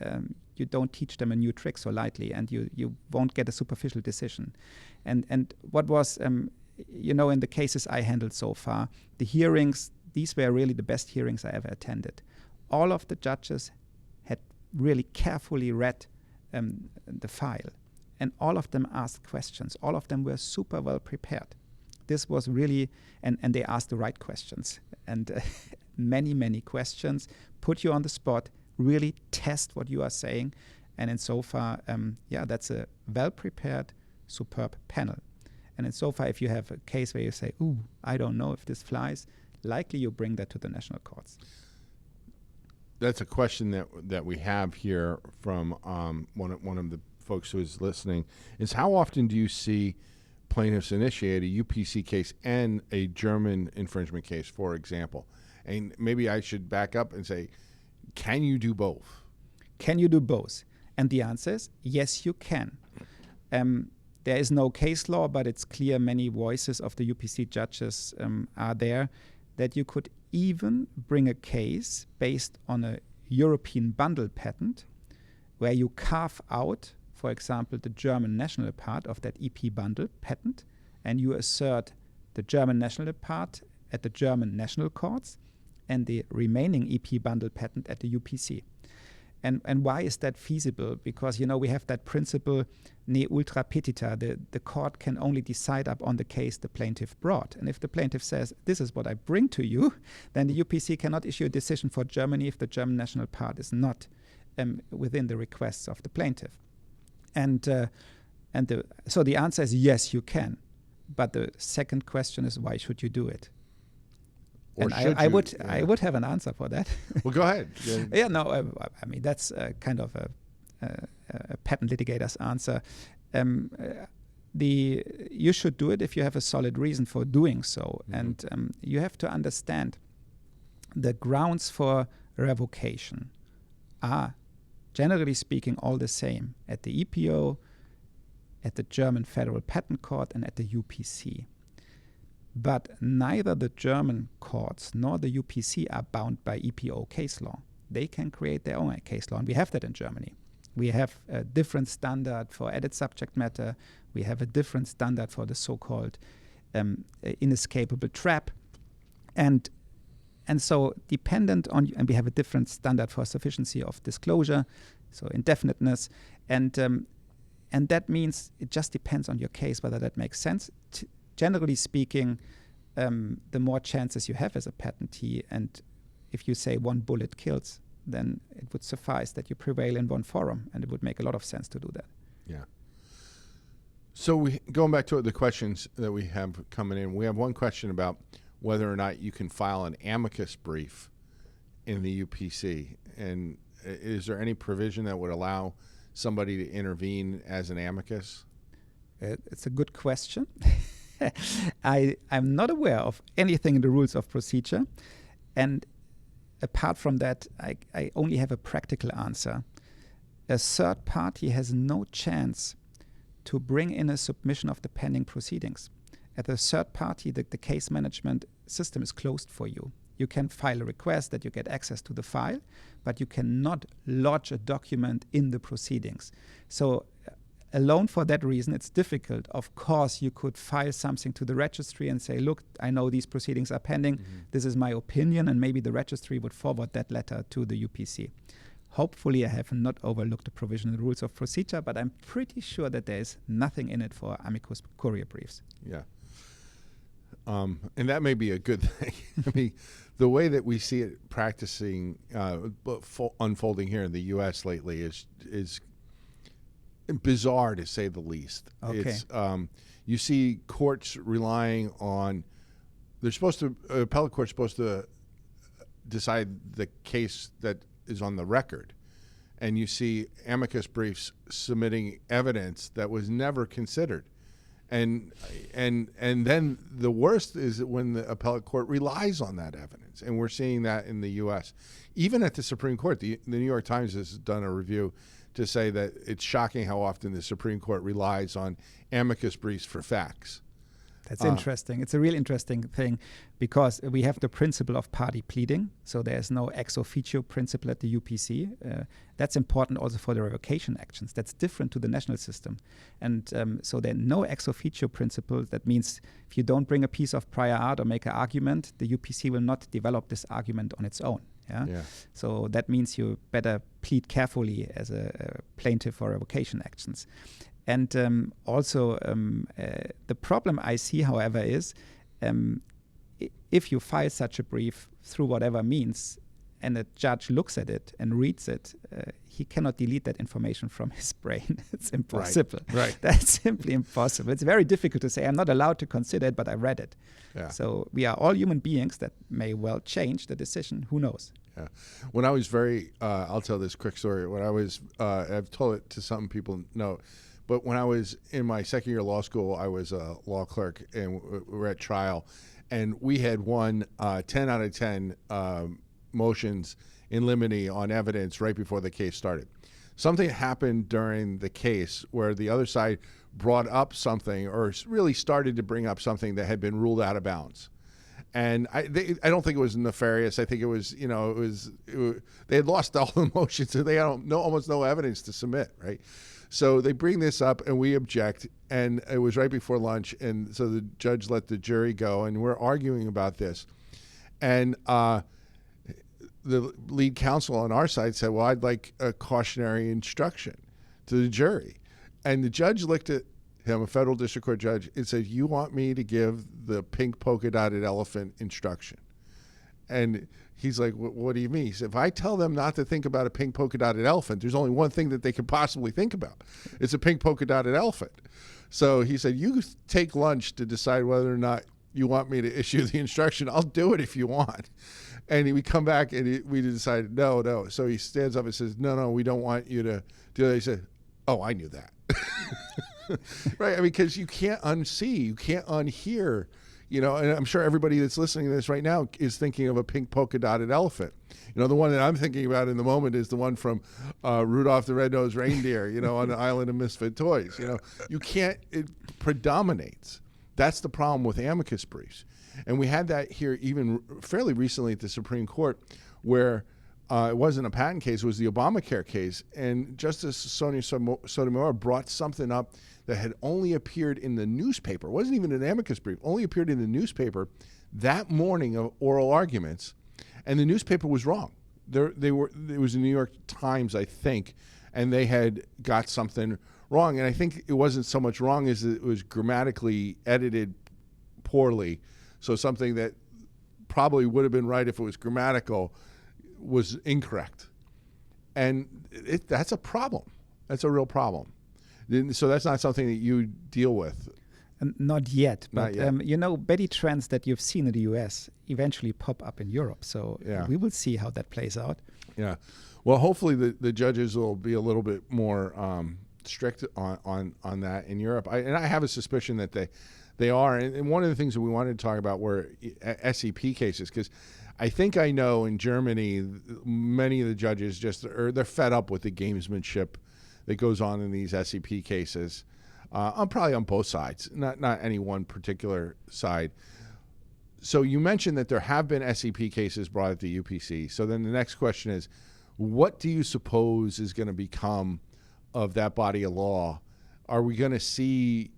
you don't teach them a new trick so lightly, and you won't get a superficial decision. And what was, in the cases I handled so far, the hearings, these were really the best hearings I ever attended. All of the judges had really carefully read the file, and all of them asked questions. All of them were super well prepared. This was really, and they asked the right questions. And many, many questions, put you on the spot, really test what you are saying. And insofar, that's a well-prepared, superb panel. And insofar, if you have a case where you say, ooh, I don't know if this flies, likely you bring that to the national courts. That's a question that we have here from one of the folks who is listening, is how often do you see plaintiffs initiate a UPC case and a German infringement case, for example? And maybe I should back up and say, can you do both? Can you do both? And the answer is, yes, you can. There is no case law, but it's clear many voices of the UPC judges are there, that you could even bring a case based on a European bundle patent where you carve out for example, the German national part of that EP bundle patent, and you assert the German national part at the German national courts and the remaining EP bundle patent at the UPC. And why is that feasible? Because, we have that principle, ne ultra petita, the court can only decide upon the case the plaintiff brought. And if the plaintiff says, this is what I bring to you, then the UPC cannot issue a decision for Germany if the German national part is not within the requests of the plaintiff. So the answer is yes, you can. But the second question is, why should you do it? Or and I would have an answer for that. Well, go ahead. I mean, that's kind of a patent litigator's answer. You should do it if you have a solid reason for doing so. Mm-hmm. And you have to understand the grounds for revocation are, generally speaking, all the same at the EPO, at the German Federal Patent Court, and at the UPC. But neither the German courts nor the UPC are bound by EPO case law. They can create their own case law, and we have that in Germany. We have a different standard for added subject matter. We have a different standard for the so-called inescapable trap. And so dependent on, and we have a different standard for sufficiency of disclosure, so indefiniteness. And that means it just depends on your case whether that makes sense. Generally speaking, the more chances you have as a patentee, and if you say one bullet kills, then it would suffice that you prevail in one forum, and it would make a lot of sense to do that. Yeah. So going back to the questions that we have coming in, we have one question about whether or not you can file an amicus brief in the UPC. And is there any provision that would allow somebody to intervene as an amicus? It's a good question. I'm not aware of anything in the rules of procedure. And apart from that, I only have a practical answer. A third party has no chance to bring in a submission of the pending proceedings. At the third party, the case management system is closed for you. You can file a request that you get access to the file, but you cannot lodge a document in the proceedings. So alone for that reason, it's difficult. Of course, you could file something to the registry and say, look, I know these proceedings are pending. Mm-hmm. This is my opinion. And maybe the registry would forward that letter to the UPC. Hopefully, I have not overlooked the provision in the rules of procedure, but I'm pretty sure that there is nothing in it for amicus curiae briefs. Yeah. And that may be a good thing. I mean, the way that we see it practicing, unfolding here in the U.S. lately is bizarre, to say the least. Okay. It's, you see courts relying on, appellate court's supposed to decide the case that is on the record. And you see amicus briefs submitting evidence that was never considered. And then the worst is when the appellate court relies on that evidence. And we're seeing that in the U.S. Even at the Supreme Court, the New York Times has done a review to say that it's shocking how often the Supreme Court relies on amicus briefs for facts. That's interesting. It's a real interesting thing because we have the principle of party pleading. So there's no ex officio principle at the UPC. That's important also for the revocation actions. That's different to the national system. And so there are no ex officio principles. That means if you don't bring a piece of prior art or make an argument, the UPC will not develop this argument on its own. Yeah. So that means you better plead carefully as a plaintiff for revocation actions. And also the problem I see, however, is if you file such a brief through whatever means and a judge looks at it and reads it, he cannot delete that information from his brain. It's impossible. Right. That's simply impossible. It's very difficult to say, I'm not allowed to consider it, but I read it. Yeah. So we are all human beings that may well change the decision. Who knows? Yeah. When I was I'll tell this quick story. When I was, I've told it to some people, no. But when I was in my second year of law school, I was a law clerk, and we were at trial. And we had won 10 out of 10 motions in limine on evidence right before the case started. Something happened during the case where the other side brought up something or really started to bring up something that had been ruled out of bounds. And I don't think it was nefarious. I think it was, they had lost all the motions, so they had almost no evidence to submit, right? So they bring this up and we object, and it was right before lunch, and so the judge let the jury go, and we're arguing about this. And the lead counsel on our side said, well, I'd like a cautionary instruction to the jury. And the judge looked at him, a federal district court judge, and said, you want me to give the pink polka dotted elephant instruction? And he's like, what do you mean? He said, if I tell them not to think about a pink polka dotted elephant, there's only one thing that they could possibly think about. It's a pink polka dotted elephant. So he said, you take lunch to decide whether or not you want me to issue the instruction. I'll do it if you want. And we come back and we decided, no. So he stands up and says, no, we don't want you to do that. He said, oh, I knew that. Right? I mean, because you can't unsee, you can't unhear. And I'm sure everybody that's listening to this right now is thinking of a pink polka dotted elephant. The one that I'm thinking about in the moment is the one from Rudolph the Red-Nosed Reindeer, on the Island of Misfit Toys. You can't, it predominates. That's the problem with amicus briefs. And we had that here even fairly recently at the Supreme Court, where it wasn't a patent case, it was the Obamacare case. And Justice Sonia Sotomayor brought something up that had only appeared in the newspaper. It wasn't even an amicus brief, only appeared in the newspaper that morning of oral arguments. And the newspaper was wrong. It was the New York Times, I think, and they had got something wrong. And I think it wasn't so much wrong as it was grammatically edited poorly. So something that probably would have been right if it was grammatical was incorrect. And that's a problem. That's a real problem. So that's not something that you deal with. Not yet, but Not yet. Betty trends that you've seen in the US eventually pop up in Europe. So we will see how that plays out. Yeah. Well, hopefully the judges will be a little bit more strict on that in Europe. I have a suspicion that they are. And one of the things that we wanted to talk about were SEP cases, because I think I know in Germany, many of the judges they're fed up with the gamesmanship that goes on in these SEP cases. Probably on both sides, not any one particular side. So you mentioned that there have been SEP cases brought at the UPC. So then the next question is, what do you suppose is going to become of that body of law? Are we going to see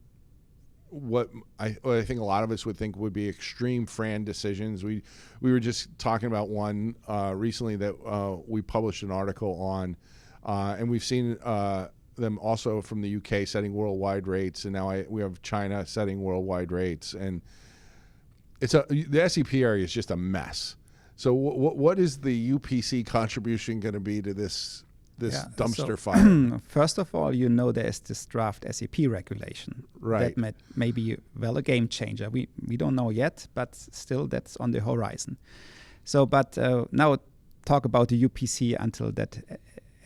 what I think a lot of us would think would be extreme FRAND decisions? We were just talking about one recently that we published an article on, and we've seen them also from the UK setting worldwide rates, and now we have China setting worldwide rates, and the SEP area is just a mess. So what is the UPC contribution going to be to this dumpster fire? First of all, there is this draft SEP regulation. Right. That may be a game changer. We don't know yet, but still that's on the horizon. So, but now talk about the UPC until that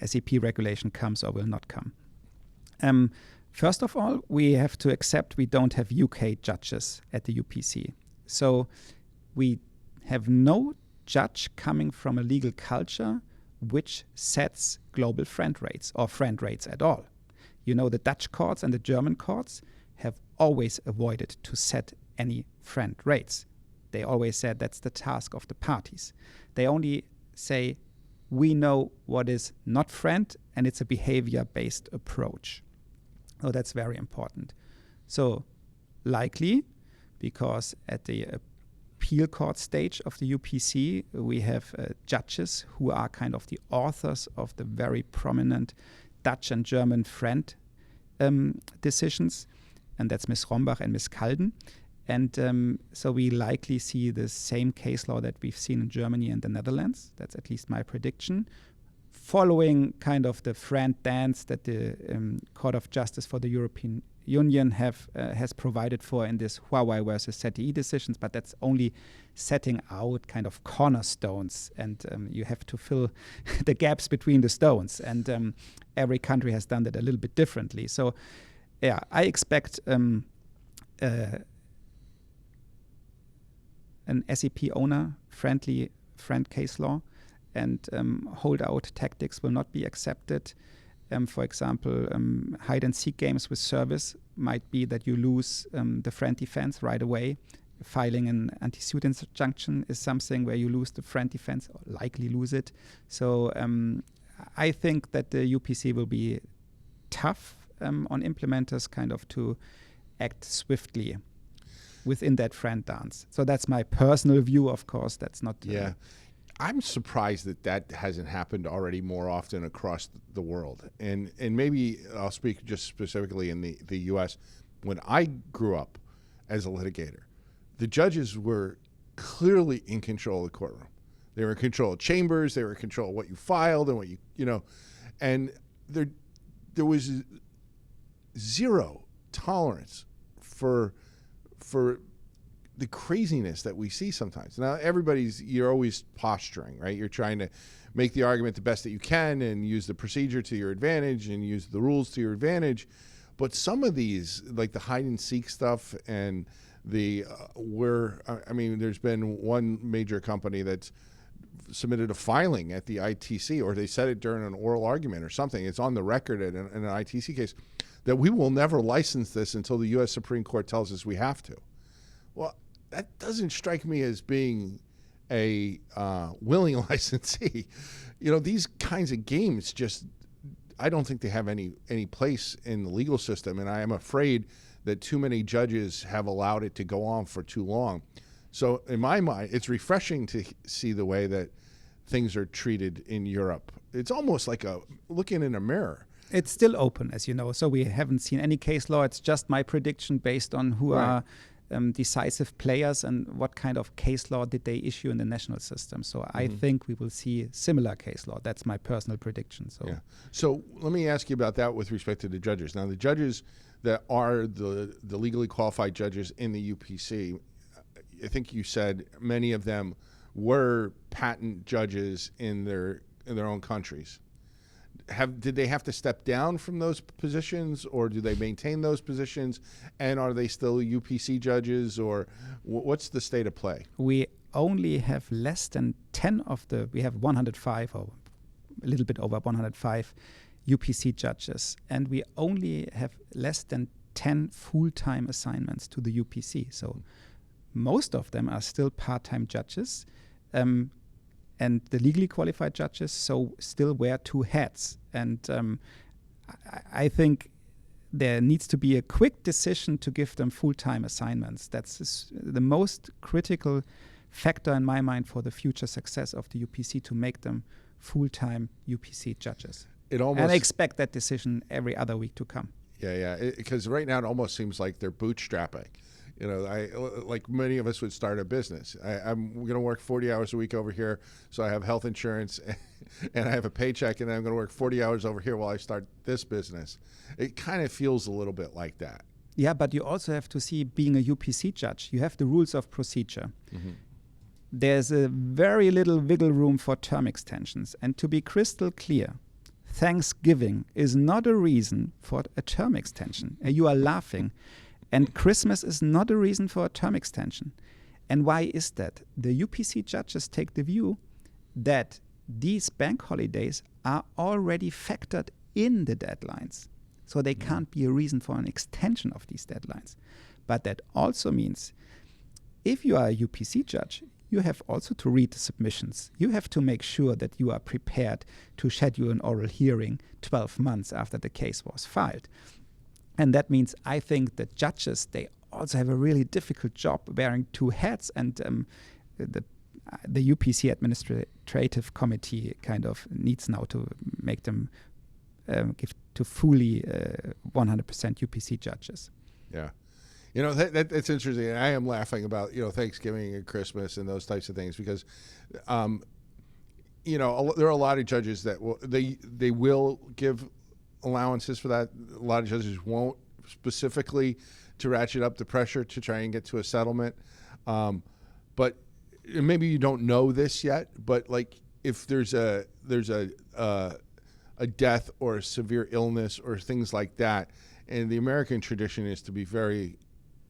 SEP regulation comes or will not come. First of all, we have to accept we don't have UK judges at the UPC. So we have no judge coming from a legal culture which sets global FRAND rates or FRAND rates at all. The Dutch courts and the German courts have always avoided to set any FRAND rates. They always said that's the task of the parties. They only say, we know what is not FRAND, and it's a behavior-based approach. So that's very important. So likely, because at the appeal court stage of the UPC, we have judges who are kind of the authors of the very prominent Dutch and German FRAND decisions, and that's Ms. Rombach and Ms. Kalden. And so we likely see the same case law that we've seen in Germany and the Netherlands. That's at least my prediction. Following kind of the FRAND dance that the Court of Justice for the European Union has provided for in this Huawei versus ZTE decisions, but that's only setting out kind of cornerstones, and you have to fill the gaps between the stones. And every country has done that a little bit differently. So, I expect an SEP owner-friendly FRAND case law, and hold-out tactics will not be accepted. For example, hide-and-seek games with service might be that you lose the FRAND defense right away. Filing an anti-suit injunction is something where you lose the FRAND defense, or likely lose it. So I think that the UPC will be tough on implementers kind of to act swiftly within that friend dance. So that's my personal view, of course. That's not... Yeah. I'm surprised that hasn't happened already more often across the world. And maybe I'll speak just specifically in the U.S. When I grew up as a litigator, the judges were clearly in control of the courtroom. They were in control of chambers. They were in control of what you filed and what and there was zero tolerance for the craziness that we see sometimes. Now, you're always posturing, right? You're trying to make the argument the best that you can and use the procedure to your advantage and use the rules to your advantage. But some of these, like the hide and seek stuff and there's been one major company that's submitted a filing at the ITC, or they said it during an oral argument or something. It's on the record in an ITC case that we will never license this until the U.S. Supreme Court tells us we have to. Well, that doesn't strike me as being a willing licensee. These kinds of games I don't think they have any place in the legal system, and I am afraid that too many judges have allowed it to go on for too long. So in my mind, it's refreshing to see the way that things are treated in Europe. It's almost like looking in a mirror. It's still open, as you know, so we haven't seen any case law. It's just my prediction based on who are decisive players and what kind of case law did they issue in the national system. So I think we will see similar case law. That's my personal prediction. So let me ask you about that with respect to the judges. Now, the judges that are the legally qualified judges in the UPC, I think you said many of them were patent judges in their own countries. Did they have to step down from those positions, or do they maintain those positions? And are they still UPC judges, or what's the state of play? We only have less than 10 we have 105 or a little bit over 105 UPC judges, and we only have less than 10 full-time assignments to the UPC. So most of them are still part-time judges. And the legally qualified judges still wear two hats. And I think there needs to be a quick decision to give them full-time assignments. That's the most critical factor in my mind for the future success of the UPC, to make them full-time UPC judges. And I expect that decision every other week to come. Yeah, because right now it almost seems like they're bootstrapping. Like many of us would start a business. I'm going to work 40 hours a week over here, so I have health insurance, and I have a paycheck, and then I'm going to work 40 hours over here while I start this business. It kind of feels a little bit like that. Yeah, but you also have to see, being a UPC judge, you have the rules of procedure. Mm-hmm. There's a very little wiggle room for term extensions. And to be crystal clear, Thanksgiving is not a reason for a term extension. You are laughing. And Christmas is not a reason for a term extension. And why is that? The UPC judges take the view that these bank holidays are already factored in the deadlines. So they can't be a reason for an extension of these deadlines. But that also means if you are a UPC judge, you have also to read the submissions. You have to make sure that you are prepared to schedule an oral hearing 12 months after the case was filed. And that means I think that judges, they also have a really difficult job wearing two hats, and the UPC administrative committee kind of needs now to make them give to fully 100% UPC judges. Yeah. That's interesting. I am laughing about, Thanksgiving and Christmas and those types of things because, there are a lot of judges that they will give allowances for that. A lot of judges won't, specifically to ratchet up the pressure to try and get to a settlement. But maybe you don't know this yet, but like if there's a death or a severe illness or things like that, and the American tradition is to be very,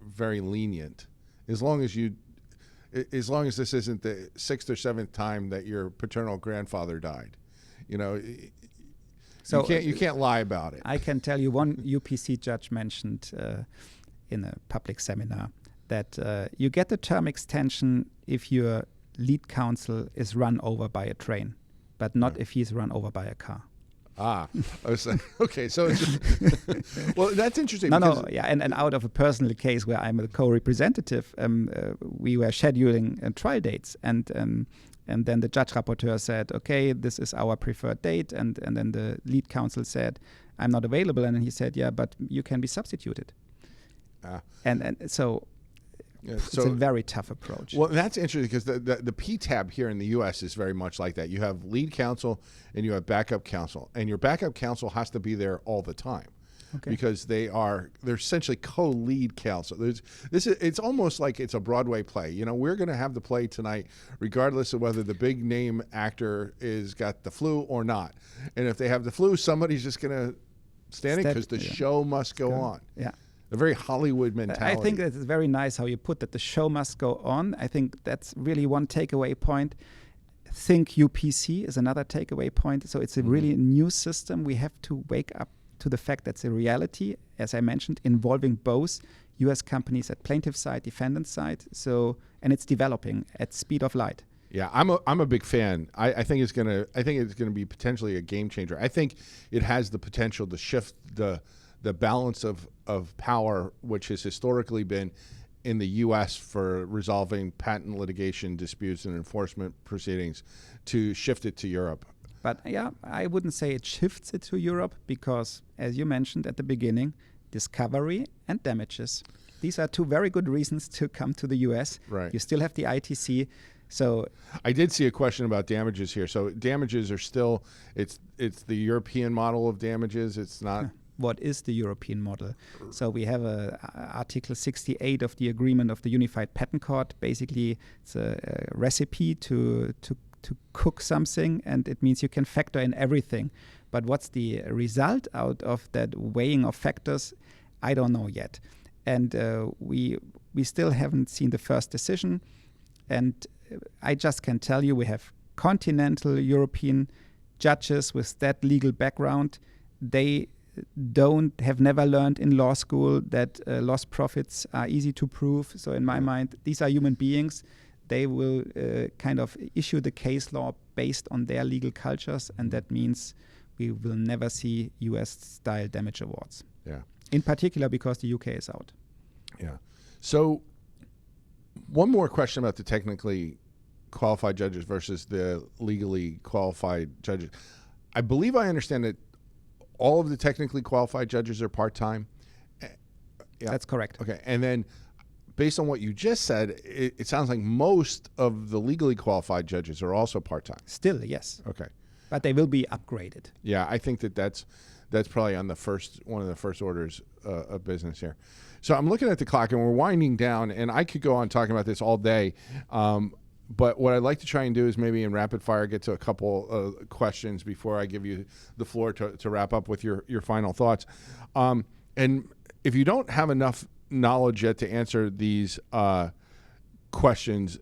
very lenient. As long as this isn't the 6th or 7th time that your paternal grandfather died, So you can't lie about it. I can tell you one UPC judge mentioned in a public seminar that you get a term extension if your lead counsel is run over by a train, but not if he's run over by a car. I was like, okay, so it's well, that's interesting. No, yeah, and out of a personal case where I'm a co-representative, we were scheduling trial dates, and then the judge rapporteur said, okay, this is our preferred date, and then the lead counsel said, I'm not available, and then he said, yeah, but you can be substituted. And so it's a very tough approach. Well, that's interesting because the PTAB here in the U.S. is very much like that. You have lead counsel and you have backup counsel, and your backup counsel has to be there all the time because they're essentially co-lead counsel. It's almost like it's a Broadway play. You know, we're going to have the play tonight, regardless of whether the big name actor is got the flu or not. And if they have the flu, somebody's just going to stand it because the show must go on. Yeah. A very Hollywood mentality. I think it's very nice how you put that the show must go on. I think that's really one takeaway point. Think UPC is another takeaway point. So it's a really new system. We have to wake up to the fact that's a reality, as I mentioned, involving both U.S. companies at plaintiff side, defendant side. So, and it's developing at speed of light. Yeah, I'm a big fan. I think it's gonna be potentially a game changer. I think it has the potential to shift the balance of power, which has historically been in the U.S. for resolving patent litigation disputes and enforcement proceedings, to shift it to Europe. But yeah, I wouldn't say it shifts it to Europe because, as you mentioned at the beginning, discovery and damages. These are two very good reasons to come to the U.S. Right. You still have the ITC. So I did see a question about damages here. So damages are still, it's the European model of damages. It's not... What is the European model? So we have Article 68 of the agreement of the Unified Patent Court. Basically, it's a recipe to cook something, and it means you can factor in everything. But what's the result out of that weighing of factors? I don't know yet. And we still haven't seen the first decision. And I just can tell you we have continental European judges with that legal background. They have never learned in law school that lost profits are easy to prove. So in my mind, these are human beings. They will kind of issue the case law based on their legal cultures, and that means we will never see US-style damage awards. Yeah. In particular because the UK is out. Yeah. So one more question about the technically qualified judges versus the legally qualified judges. I believe I understand that all of the technically qualified judges are part-time? Yeah. That's correct. Okay. And then based on what you just said, it sounds like most of the legally qualified judges are also part-time. Still, yes. Okay. But they will be upgraded. Yeah, I think that's probably on one of the first orders of business here. So I'm looking at the clock, and we're winding down, and I could go on talking about this all day. But what I'd like to try and do is maybe in rapid fire get to a couple of questions before I give you the floor to wrap up with your final thoughts. And if you don't have enough knowledge yet to answer these questions,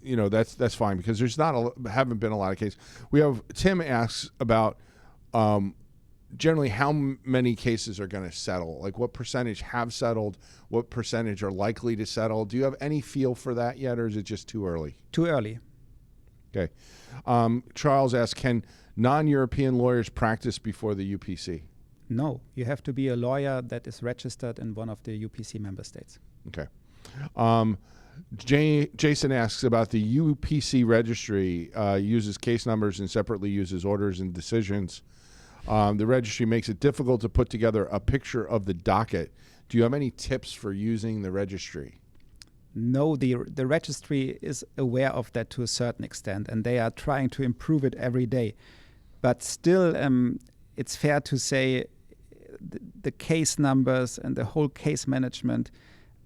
that's fine, because there's haven't been a lot of cases. We have Tim asks about generally how many cases are going to settle, like what percentage have settled, what percentage are likely to settle. Do you have any feel for that yet, or is it just too early? Too early. Okay. Charles asks, can non-European lawyers practice before the UPC? No, you have to be a lawyer that is registered in one of the UPC member states. Okay. Jason asks about the UPC registry, uses case numbers and separately uses orders and decisions. The registry makes it difficult to put together a picture of the docket. Do you have any tips for using the registry? No, the registry is aware of that to a certain extent, and they are trying to improve it every day. But still, it's fair to say the case numbers and the whole case management,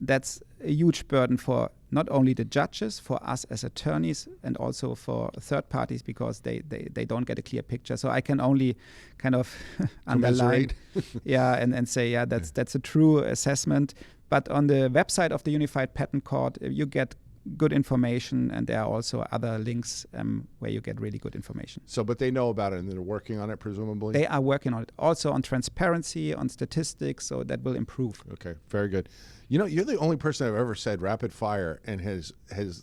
that's a huge burden for not only the judges, for us as attorneys, and also for third parties, because they don't get a clear picture. So I can only kind of underline, and say, that's a true assessment. But on the website of the Unified Patent Court, you get good information, and there are also other links where you get really good information. So, but they know about it and they're working on it, presumably? They are working on it. Also on transparency, on statistics, so that will improve. Okay, very good. You know, you're the only person I've ever said rapid fire and has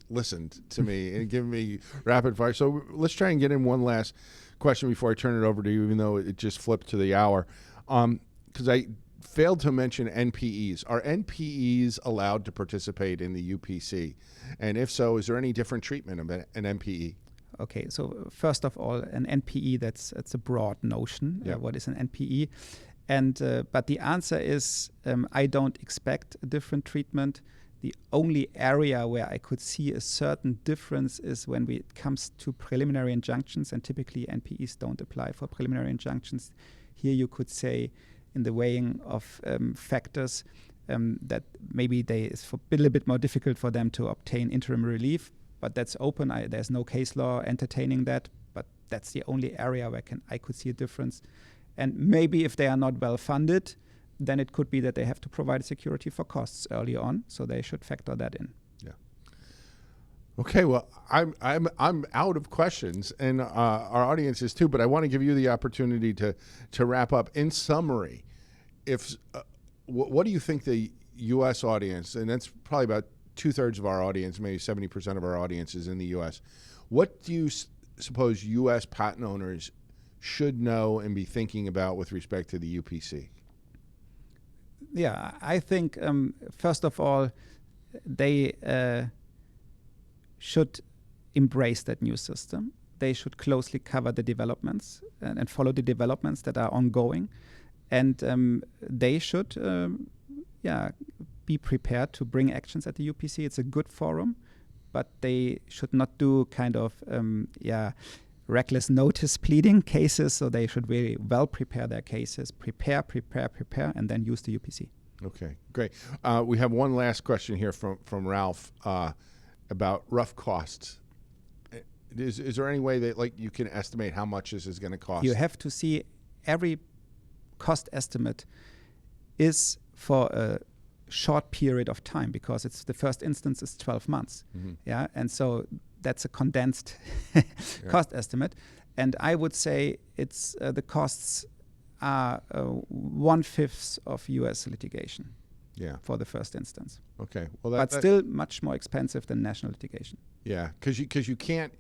listened to me and given me rapid fire. So let's try and get in one last question before I turn it over to you, even though it just flipped to the hour, because I failed to mention NPEs. Are NPEs allowed to participate in the UPC? And if so, is there any different treatment of an NPE? Okay, so first of all, an NPE, that's a broad notion. Yeah. What is an NPE? And but the answer is I don't expect a different treatment. The only area where I could see a certain difference is when it comes to preliminary injunctions, and typically NPEs don't apply for preliminary injunctions. Here you could say in the weighing of factors that maybe it's a little bit more difficult for them to obtain interim relief, but that's open. There's no case law entertaining that, but that's the only area where I could see a difference. And maybe if they are not well funded, then it could be that they have to provide security for costs early on, so they should factor that in. Yeah. Okay. Well, I'm out of questions, and our audience is too. But I want to give you the opportunity to wrap up. In summary, if what do you think the U.S. audience, and that's probably about 2/3 of our audience, maybe 70% of our audience is in the U.S. What do you suppose U.S. patent owners should know and be thinking about with respect to the UPC? Yeah, I think first of all, they should embrace that new system. They should closely cover the developments and follow the developments that are ongoing, and they should, be prepared to bring actions at the UPC. It's a good forum, but they should not do kind of reckless notice pleading cases, so they should really well prepare their cases, prepare, and then use the UPC. Okay, great. We have one last question here from Ralph about rough costs. Is there any way that you can estimate how much this is going to cost? You have to see every cost estimate is for a short period of time, because it's the first instance is 12 months. Mm-hmm. Yeah, and so that's a condensed cost estimate, and I would say it's the costs are 1/5 of U.S. litigation. Yeah, for the first instance. Okay, well, but still much more expensive than national litigation. Yeah, because you can't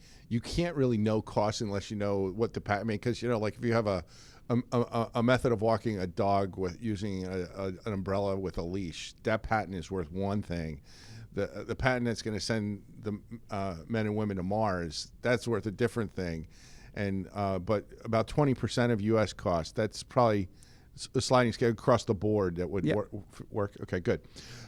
really know costs unless you know what the patent. I mean, because if you have a method of walking a dog with using an umbrella with a leash, that patent is worth one thing. The patent that's going to send the men and women to Mars, that's worth a different thing. And but about 20% of U.S. costs, that's probably a sliding scale across the board that would work. Okay, good.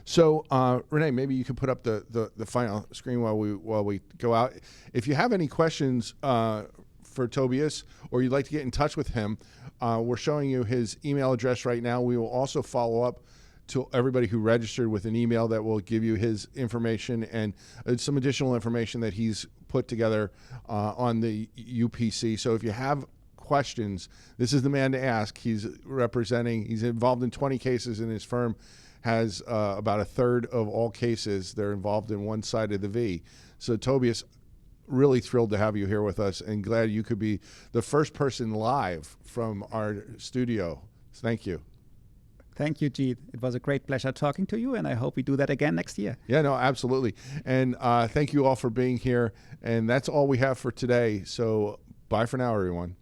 So Renee, maybe you can put up the final screen while we go out. If you have any questions for Tobias, or you'd like to get in touch with him, we're showing you his email address right now. We will also follow up to everybody who registered with an email that will give you his information and some additional information that he's put together on the UPC. So if you have questions, this is the man to ask. He's involved in 20 cases, and his firm has about 1/3 of all cases. They're involved in one side of the V. So Tobias, really thrilled to have you here with us, and glad you could be the first person live from our studio. Thank you. Thank you, Jeet. It was a great pleasure talking to you, and I hope we do that again next year. Yeah, no, absolutely. And thank you all for being here. And that's all we have for today. So bye for now, everyone.